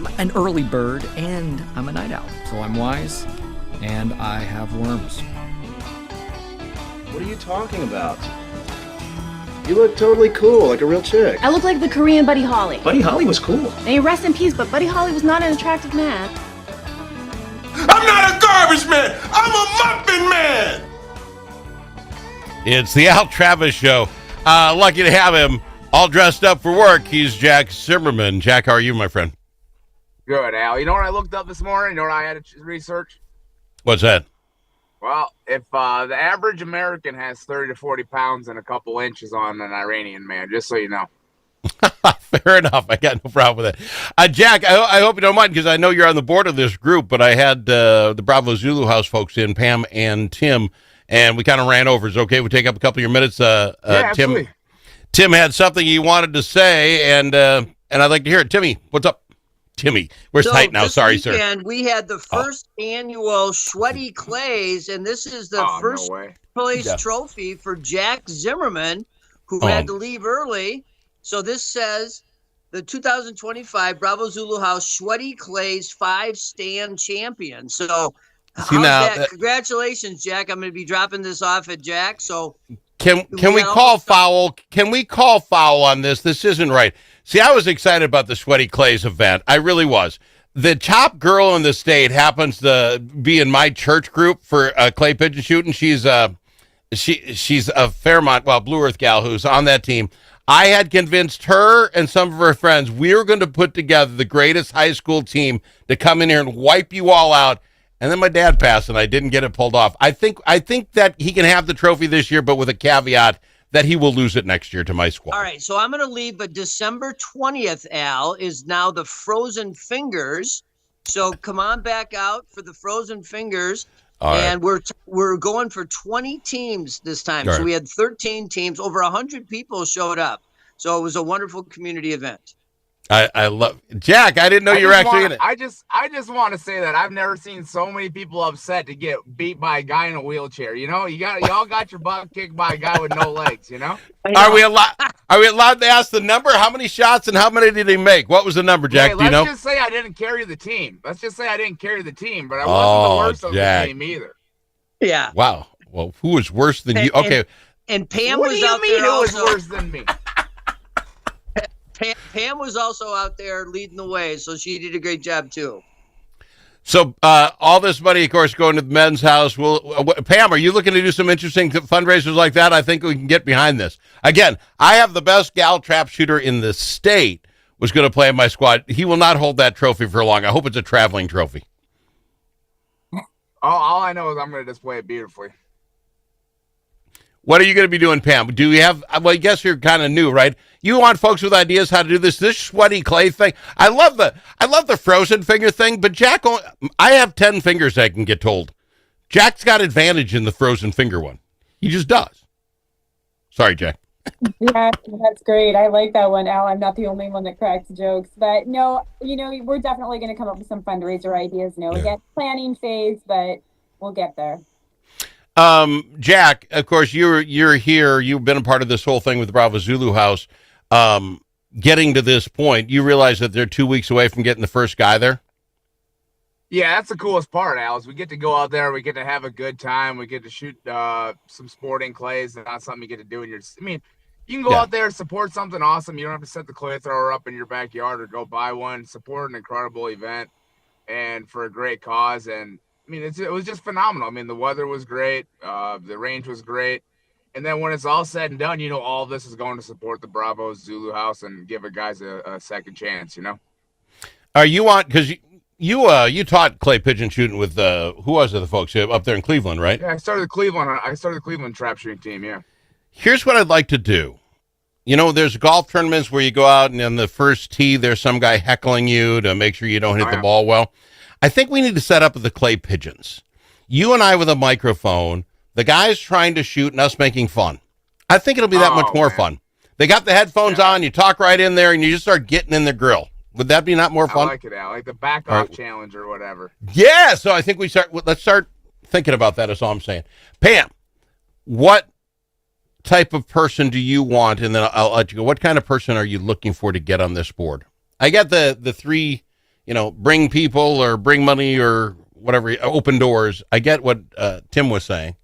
I'm an early bird, and I'm a night owl. So I'm wise, and I have worms. What are you talking about? You look totally cool, like a real chick. I look like the Korean Buddy Holly. Buddy Holly was cool. May he rest in peace, but Buddy Holly was not an attractive man. I'm not a garbage man. I'm a muffin man. It's the Al Travis Show. Lucky to have him all dressed up for work. He's Jack Zimmerman. Jack, how are you, my friend? Good, Al. You know what I looked up this morning? You know what I had to research? What's that? Well, if the average American has 30 to 40 pounds and a couple inches on an Iranian man, just so you know. Fair enough. I got no problem with that. Jack, I hope you don't mind because I know you're on the board of this group, but I had the Bravo Zulu House folks in, Pam and Tim, and we kind of ran over. Is it okay if we take up a couple of your minutes? Yeah, absolutely. Tim had something he wanted to say, and I'd like to hear it. Timmy, what's up? Timmy, we're tight now. Sorry, sir. We had the first annual Sweaty Clays, and this is the first place trophy for Jack Zimmerman, who had to leave early. So this says the 2025 Bravo Zulu House Sweaty Clays 5-stand champion. So congratulations, Jack. I'm going to be dropping this off at Jack. So can we call foul? Can we call foul on this? This isn't right. See, I was excited about the Sweaty Clays event. I really was. The top girl in the state happens to be in my church group for clay pigeon shooting. She's a Fairmont, Blue Earth gal who's on that team. I had convinced her and some of her friends we were going to put together the greatest high school team to come in here and wipe you all out. And then my dad passed, and I didn't get it pulled off. I think that he can have the trophy this year, but with a caveat that he will lose it next year to my squad. All right, so I'm going to leave, but December 20th, Al, is now the Frozen Fingers. So come on back out for the Frozen Fingers. All and right. we're going for 20 teams this time. All so right. we had 13 teams. Over 100 people showed up. So it was a wonderful community event. I love Jack. I didn't know you were actually in it. I just want to say that I've never seen so many people upset to get beat by a guy in a wheelchair. You know, y'all got your butt kicked by a guy with no legs. You know. Are we allowed to ask the number? How many shots and how many did he make? What was the number, Jack? Do you know? Let's just say I didn't carry the team. But I wasn't the worst of the team either. Yeah. Wow. Well, who was worse than you? Okay. And Pam what was do you out mean there. Who was worse than me? Pam was also out there leading the way, so she did a great job too. So all this money, of course, going to the men's house. Pam, are you looking to do some interesting fundraisers like that? I think we can get behind this. Again, I have the best gal trap shooter in the state was going to play in my squad. He will not hold that trophy for long. I hope it's a traveling trophy. All I know is I'm going to display it beautifully. What are you going to be doing, Pam? Do you have, I guess you're kind of new, right? You want folks with ideas how to do this Sweaty Clay thing. I love the frozen finger thing, but Jack, I have 10 fingers I can get told. Jack's got advantage in the frozen finger one. He just does. Sorry, Jack. Yeah, that's great. I like that one, Al. I'm not the only one that cracks jokes, but no, we're definitely going to come up with some fundraiser ideas. Again, planning phase, but we'll get there. Jack, of course, you're here. You've been a part of this whole thing with the Bravo Zulu House. Getting to this point, you realize that they're 2 weeks away from getting the first guy there? Yeah, that's the coolest part, Alice. We get to go out there. We get to have a good time. We get to shoot some sporting clays. That's not something you get to do in your. I mean, you can go out there, support something awesome. You don't have to set the clay thrower up in your backyard or go buy one. Support an incredible event and for a great cause. And I mean, it was just phenomenal. I mean, the weather was great. The range was great. And then when it's all said and done, all this is going to support the Bravo Zulu House and give a guys a second chance, Are you on, because you taught clay pigeon shooting with, who was it, the folks up there in Cleveland, right? Yeah, I started the Cleveland trap shooting team, yeah. Here's what I'd like to do. There's golf tournaments where you go out and in the first tee, there's some guy heckling you to make sure you don't hit the ball well. I think we need to set up the clay pigeons. You and I with a microphone, the guys trying to shoot and us making fun. I think it'll be that much more fun. They got the headphones on, you talk right in there, and you just start getting in the grill. Would that be not more fun? I like it, Al. Like the back-off challenge or whatever. Yeah, so I think let's start thinking about that is all I'm saying. Pam, what type of person do you want? And then I'll let you go. What kind of person are you looking for to get on this board? I got the three, bring people or bring money or whatever, open doors. I get what Tim was saying.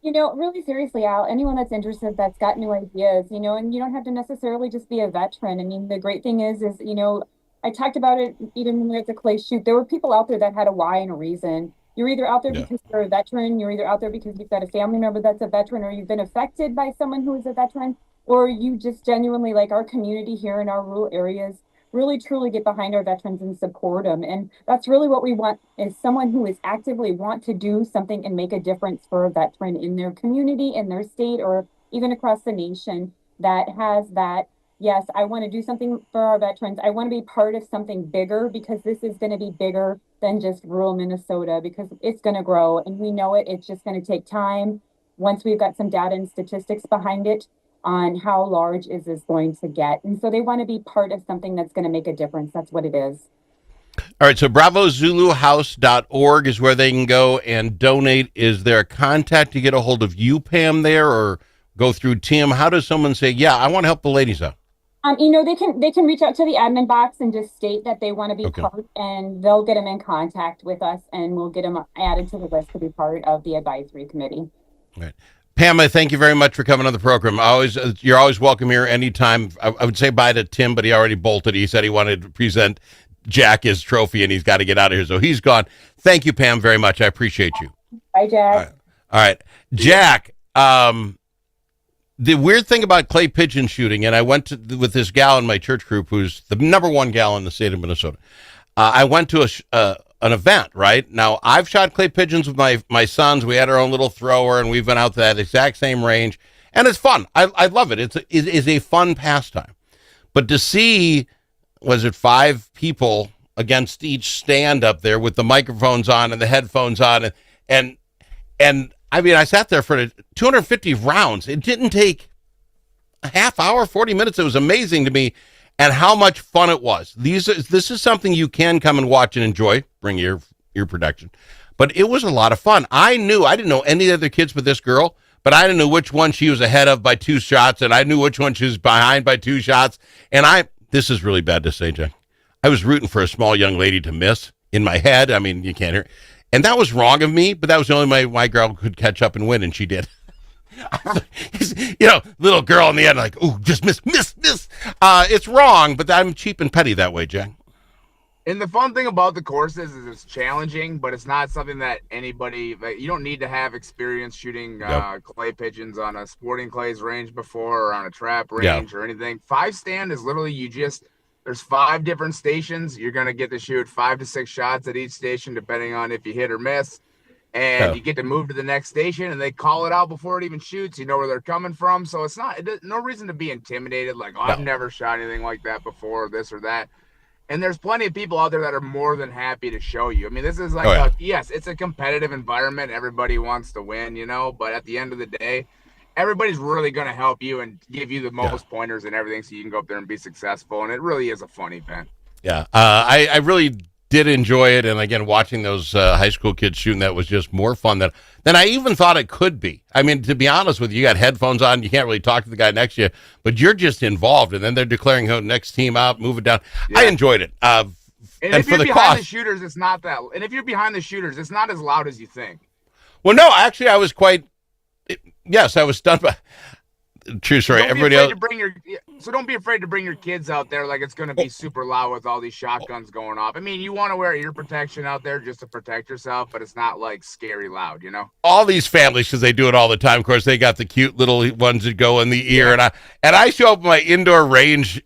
Really seriously, Al, anyone that's interested that's got new ideas, and you don't have to necessarily just be a veteran. I mean, the great thing is, I talked about it even when we were at the clay shoot. There were people out there that had a why and a reason. You're either out there because you're a veteran, you're either out there because you've got a family member that's a veteran, or you've been affected by someone who is a veteran, or you just genuinely, like our community here in our rural areas, really truly get behind our veterans and support them. And that's really what we want, is someone who is actively want to do something and make a difference for a veteran in their community, in their state, or even across the nation, that has that, yes, I want to do something for our veterans. I want to be part of something bigger, because this is going to be bigger than just rural Minnesota, because it's going to grow, and we know it. It's just going to take time. Once we've got some data and statistics behind it on how large is this going to get. And so they want to be part of something that's going to make a difference. That's what it is. All right, so bravozuluhouse.org is where they can go and donate. Is there a contact to get a hold of you, Pam, there, or go through Tim? How does someone say, yeah, I want to help the ladies out? They can reach out to the admin box and just state that they want to be part, and they'll get them in contact with us, and we'll get them added to the list to be part of the advisory committee. All right. Pam, I thank you very much for coming on the program. You're always welcome here anytime. I would say bye to Tim, but he already bolted. He said he wanted to present Jack his trophy, and he's got to get out of here, so he's gone. Thank you, Pam, very much. I appreciate you. Bye, Jack. All right. Jack, the weird thing about clay pigeon shooting, and I went with this gal in my church group who's the number one gal in the state of Minnesota. I went to an event, right? Now, I've shot clay pigeons with my sons. We had our own little thrower, and we've been out to that exact same range, and it's fun. I love it. It is a fun pastime. But to see, was it 5 people against each stand up there with the microphones on and the headphones on, and I mean, I sat there for 250 rounds. It didn't take a half hour, 40 minutes. It was amazing to me. And how much fun it was. This is something you can come and watch and enjoy. Bring your protection. But it was a lot of fun. I didn't know any other kids but this girl, but I didn't know which one she was ahead of by 2 shots, and I knew which one she was behind by 2 shots. And this is really bad to say, Jack, I was rooting for a small young lady to miss in my head. I mean, you can't hear. And that was wrong of me, but that was the only way my girl could catch up and win, and she did. Little girl in the end, like, oh, just miss. It's wrong, but I'm cheap and petty that way, Jack. And the fun thing about the courses is it's challenging, but it's not something that anybody, you don't need to have experience shooting clay pigeons on a sporting clays range before, or on a trap range or anything. 5 stand is literally there's 5 different stations. You're going to get to shoot 5 to 6 shots at each station, depending on if you hit or miss. And you get to move to the next station, and they call it out before it even shoots. You know where they're coming from. So it's no reason to be intimidated. Like, I've never shot anything like that before, this or that. And there's plenty of people out there that are more than happy to show you. I mean, this is like, yes, it's a competitive environment. Everybody wants to win, but at the end of the day, everybody's really going to help you and give you the most pointers and everything, so you can go up there and be successful. And it really is a fun event. Yeah. I really did enjoy it, and again, watching those high school kids shooting, that was just more fun than I even thought it could be. I mean, to be honest with you, you got headphones on, you can't really talk to the guy next to you, but you're just involved, and then they're declaring who next team out, move it down. I enjoyed it. And if you're behind the shooters, it's not that. And if you're behind the shooters, it's not as loud as you think. Well, no, actually, I was I was stunned by. True story. Everybody else. Don't be afraid to bring your kids out there like it's going to be super loud with all these shotguns going off. I mean, you want to wear ear protection out there just to protect yourself, but it's not like scary loud, All these families, because they do it all the time. Of course, they got the cute little ones that go in the ear, and I show up my indoor range,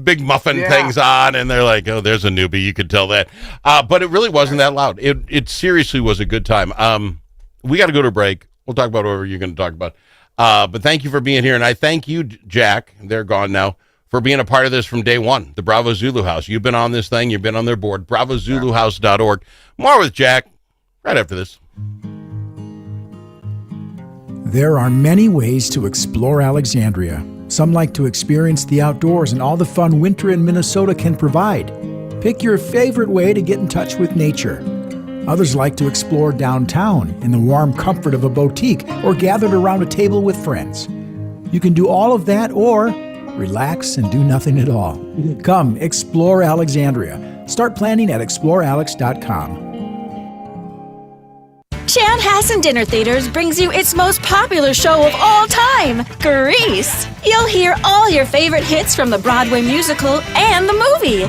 big muffin things on, and they're like, "Oh, there's a newbie." You could tell that, but it really wasn't that loud. It seriously was a good time. We got to go to a break. We'll talk about whatever you're going to talk about. But thank you for being here, and I thank you, Jack, they're gone now, for being a part of this from day one, the Bravo Zulu House. You've been on this thing. You've been on their board, bravozuluhouse.org. More with Jack right after this. There are many ways to explore Alexandria. Some like to experience the outdoors and all the fun winter in Minnesota can provide. Pick your favorite way to get in touch with nature. Others like to explore downtown in the warm comfort of a boutique or gathered around a table with friends. You can do all of that or relax and do nothing at all. Come explore Alexandria. Start planning at explorealex.com. Chanhassen Dinner Theaters brings you its most popular show of all time, Grease. You'll hear all your favorite hits from the Broadway musical and the movie.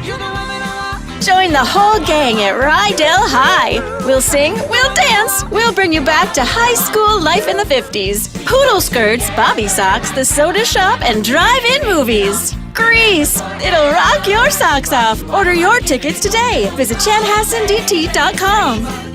Join the whole gang at Rydell High. We'll sing, we'll dance, we'll bring you back to high school life in the 50s. Poodle skirts, bobby socks, the soda shop, and drive-in movies. Grease! It'll rock your socks off. Order your tickets today. Visit chanhassendt.com.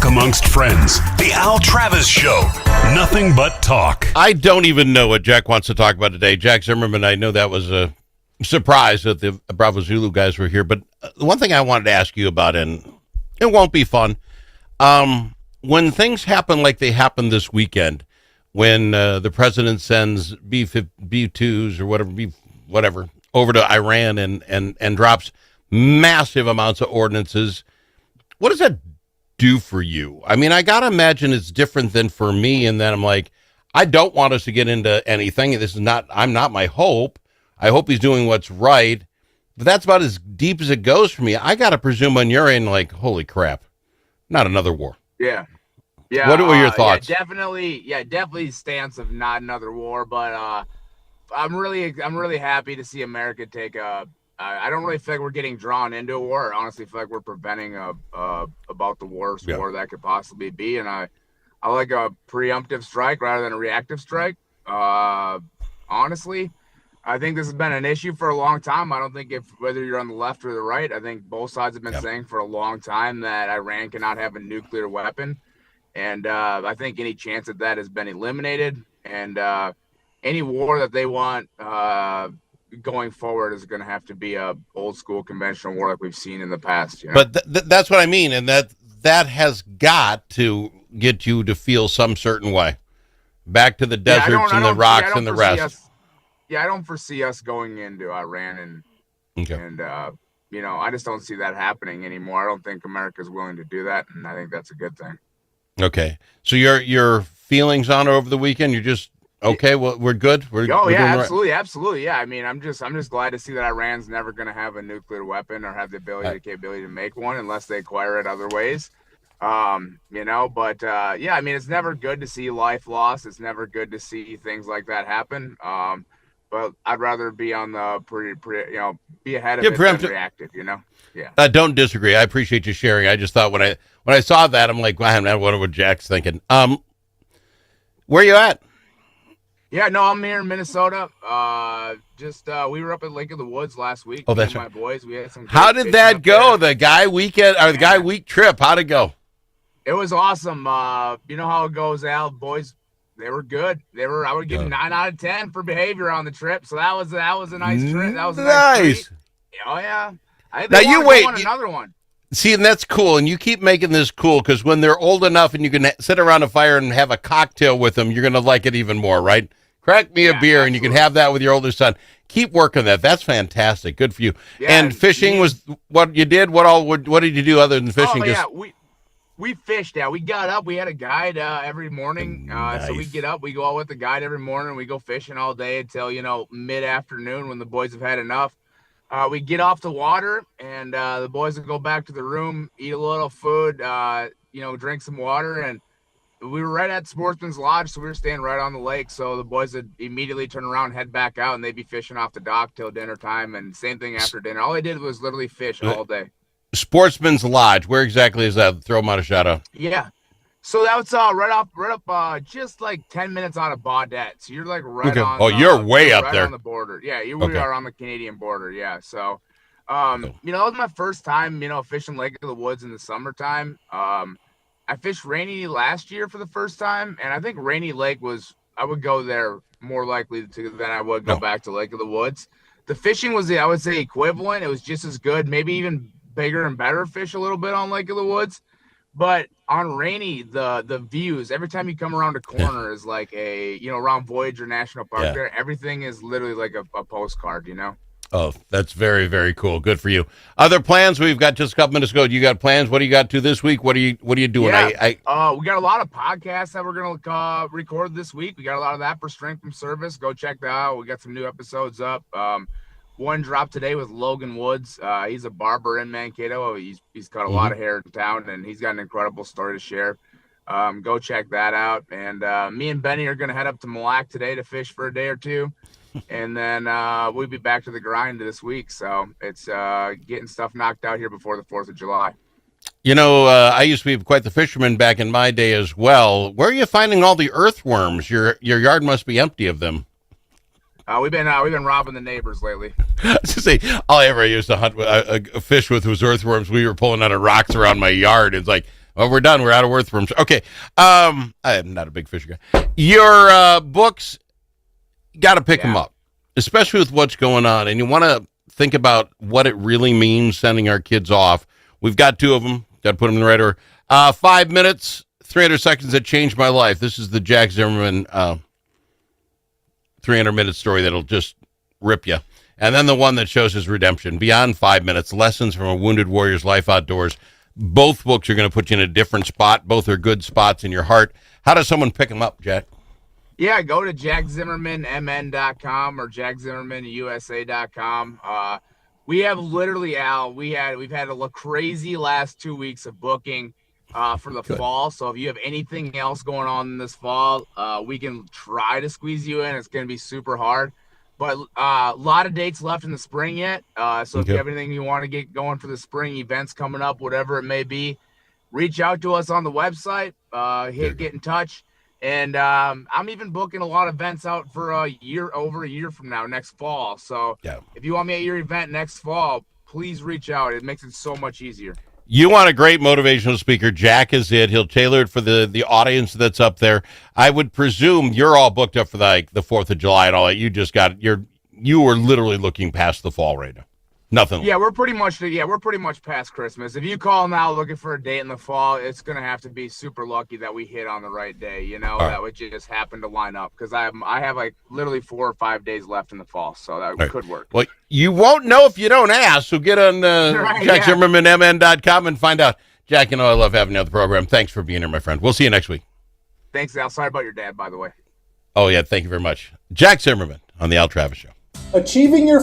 Amongst friends, the Al Travis Show. Nothing but talk. I don't even know what Jack wants to talk about today. Jack Zimmerman, I know that was a surprise that the Bravo Zulu guys were here, but the one thing I wanted to ask you about, and it won't be fun, when things happen like they happened this weekend, when the president sends B-2s or whatever over to Iran and drops massive amounts of ordinances, what does that do for you? I mean, I gotta imagine it's different than for me, and then I'm like, I don't want us to get into anything. I'm not my hope. I hope he's doing what's right, but that's about as deep as it goes for me. I gotta presume on your end, like, holy crap, not another war. Yeah. What were your thoughts? Yeah, definitely stance of not another war, but I'm really happy to see America take a. I don't really feel like we're getting drawn into a war. I honestly feel like we're preventing about the worst war that could possibly be. And I like a preemptive strike rather than a reactive strike. Honestly, I think this has been an issue for a long time. I don't think whether you're on the left or the right, I think both sides have been saying for a long time that Iran cannot have a nuclear weapon. And I think any chance of that has been eliminated. And any war that they want going forward is going to have to be a old school conventional war like we've seen in the past. You know? But that's what I mean, and that has got to get you to feel some certain way. Back to the deserts and the rocks and the rest. I don't foresee us going into Iran and I just don't see that happening anymore. I don't think America's willing to do that, and I think that's a good thing. Okay, so your feelings on it over the weekend? You're just okay. Well, we're good. We're absolutely. Yeah, I mean, I'm just glad to see that Iran's never going to have a nuclear weapon or have the capability to make one unless they acquire it other ways. I mean, it's never good to see life lost. It's never good to see things like that happen. But I'd rather be on the be ahead of it than reactive. Yeah. I don't disagree. I appreciate you sharing. I just thought when I saw that, I'm like, wow, man, what Jack's thinking. Where you at? Yeah, no, I'm here in Minnesota. We were up at Lake of the Woods last week. Oh, that's my right. boys. We had some. How did that go? The guy weekend or the guy week trip? How'd it go? It was awesome. You know how it goes, Al. Boys, they were good. I would give them 9 out of 10 for behavior on the trip. So that was a nice trip. That was a nice treat. Oh yeah. Now you wait. Another one. See, and that's cool. And you keep making this cool because when they're old enough and you can sit around a fire and have a cocktail with them, you're going to like it even more, right? Crack me a beer, absolutely. And you can have that with your older son. Keep working that. That's fantastic. Good for you. Yeah, and fishing was what you did. What did you do other than fishing? We fished. Yeah, we got up. We had a guide every morning. Nice. So we get up. We go out with the guide every morning. We go fishing all day until mid-afternoon when the boys have had enough. We get off the water, and the boys will go back to the room, eat a little food, drink some water, and we were right at Sportsman's Lodge, so we were staying right on the lake. So the boys would immediately turn around, head back out, and they'd be fishing off the dock till dinner time, and same thing after dinner. All they did was literally fish all day. Sportsman's Lodge, where exactly is that? Throw them out a shout out. Yeah. So that was right up, just like 10 minutes out of Baudette. So you're like right on. Oh, you're way up there on the border. Yeah, we are on the Canadian border. Yeah. So, it was my first time, fishing Lake of the Woods in the summertime. I fished Rainy last year for the first time, and I think Rainy Lake I would go there more likely than I would go back to Lake of the Woods. The fishing was, I would say, equivalent. It was just as good, maybe even bigger and better fish a little bit on Lake of the Woods. But on Rainy, the views, every time you come around a corner is like around Voyager National Park there, everything is literally like a postcard, Oh, that's very, very cool. Good for you. Other plans? We've got just a couple minutes ago. You got plans? What do you got to this week? What are you doing? Yeah, we got a lot of podcasts that we're gonna record this week. We got a lot of that for Strength from Service. Go check that out. We got some new episodes up. One dropped today with Logan Woods. He's a barber in Mankato. He's cut a lot of hair in town, and he's got an incredible story to share. Go check that out. And me and Benny are gonna head up to Mille Lacs today to fish for a day or two. And then we'll be back to the grind this week. So it's getting stuff knocked out here before the 4th of July. I used to be quite the fisherman back in my day as well. Where are you finding all the earthworms? Your yard must be empty of them. We've been robbing the neighbors lately. I was gonna say, all I ever used to hunt fish with was earthworms. We were pulling out of rocks around my yard. It's like, well, we're done. We're out of earthworms. Okay. I'm not a big fisher guy. Your books, got to pick them up, especially with what's going on. And you want to think about what it really means sending our kids off. We've got 2 of them. Got to put them in the right order. 5 minutes, 300 seconds that changed my life. This is the Jack Zimmerman 300-minute story that'll just rip you. And then the one that shows his redemption. Beyond 5 minutes, lessons from a wounded warrior's life outdoors. Both books are going to put you in a different spot. Both are good spots in your heart. How does someone pick them up, Jack? Yeah, go to jackzimmermanmn.com or jackzimmermanusa.com. We have literally, Al, we've had a crazy last 2 weeks of booking for the fall. So if you have anything else going on this fall, we can try to squeeze you in. It's going to be super hard. But a lot of dates left in the spring yet. So if you have anything you want to get going for the spring events coming up, whatever it may be, reach out to us on the website, get in touch. And I'm even booking a lot of events out for over a year from now, next fall. So if you want me at your event next fall, please reach out. It makes it so much easier. You want a great motivational speaker. Jack is it. He'll tailor it for the audience that's up there. I would presume you're all booked up for the 4th of July and all that. You are literally looking past the fall right now. Nothing. Yeah, we're pretty much past Christmas. If you call now looking for a date in the fall, it's gonna have to be super lucky that we hit on the right day. That would just happen to line up because I have like literally 4 or 5 days left in the fall, so that could work. Well, you won't know if you don't ask. So get on JackZimmermanMN.com and find out. Jack, I love having you on the program. Thanks for being here, my friend. We'll see you next week. Thanks, Al. Sorry about your dad, by the way. Oh yeah, thank you very much, Jack Zimmerman on the Al Travis Show. Achieving your